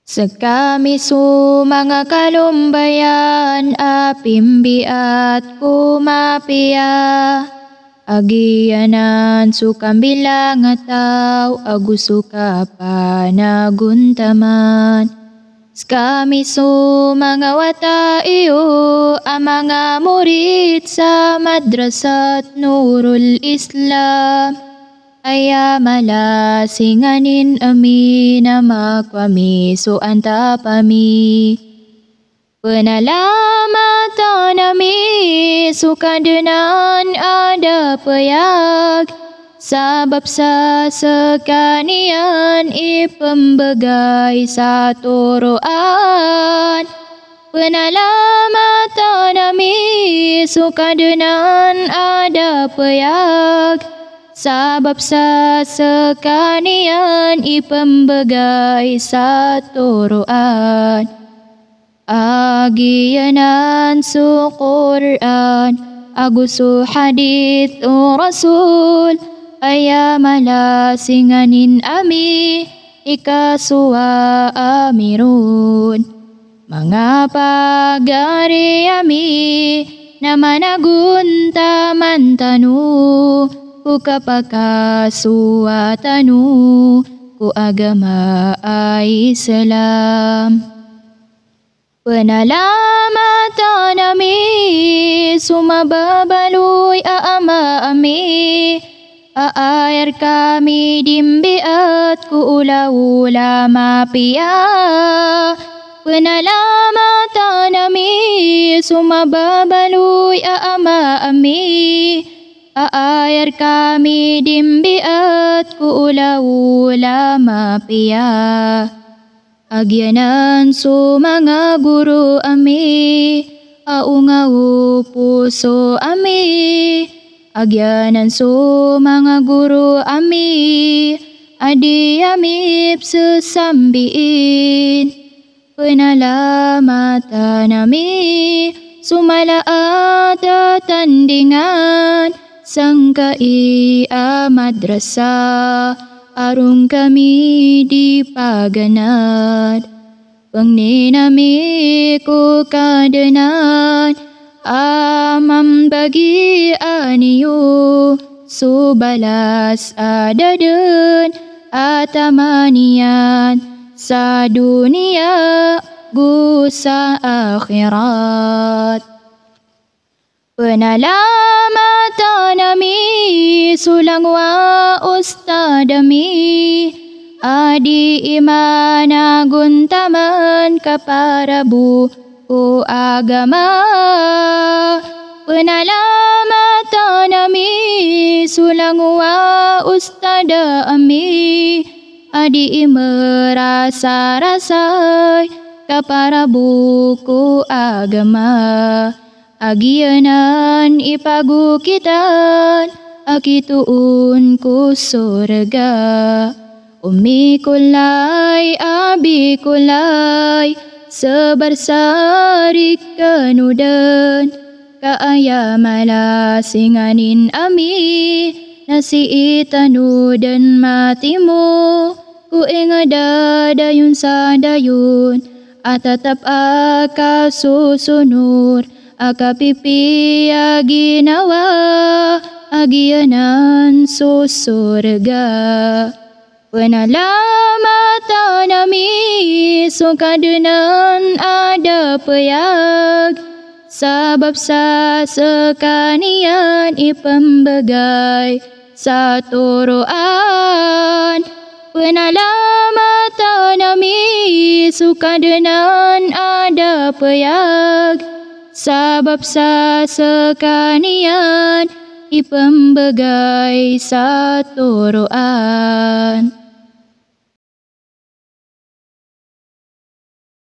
Sekamisu mga kalumbayan, apimbiat kumapia. Agianan sukam bilang ataw, agusuka panaguntaman. Sekamisu mga wataiyo, ang mga murid sa Madrasat Nurul Islam. Ayamala singanin amin na makwami so antapami. Penalamatan nami sukadenan ada payag. Sabab sa sekanian ipembegay sa turuan. Penalamatan nami sukadenan ada payag. Sabab sa sekanian ipembegay sa turuan. Agianan su Quran, agusu hadith o Rasul. Ayamala singanin ami, ikasuwa amirun. Mga pagari ami, namanaguntaman tanu. Ku kapakasuatanu, ku agama Islam. Penalamatan nami, sumababaluy aama ami. Aayar kami dimbiat ku ula-ula mapia. Penalamatan nami, sumababaluy aama ami. Aayar kami dimbiat ku ula-ula mapia. Agyanan su mga guru ami, aungau puso ami. Agyanan su mga guru ami, adi amip sesambiin. Penalamatan nami, sumalaat tandingan. Sangkai madrasah, arung kami di paganad. Pengninami ku kadenan, amam bagi aniyu. Subalas adaden atamanian, sa dunia gusa akhirat. Penalamatan nami, sulang wa ustadami. Adi imana guntaman kaparabu ku agama. Penalamatan nami, sulang wa ustada ami. Adi merasa-rasai kaparabu ku agama. Agianan ipagukitan, akituun ku surga. Ummi kulay, abi kulay, sebarsarik kanudan. Kaayamala singanin ami, nasi itanudan matimu. Ku ingada dayun sa dayun, atatap aka susunur. Akapipi aginawa, agianan su surga. Penalamatan nami, sukadenan ada payag. Sabab sa sekanian ipembegay sa turuan. Penalamatan nami, sukadenan ada payag. Sabab sa sekanian ipembegay sa turuan.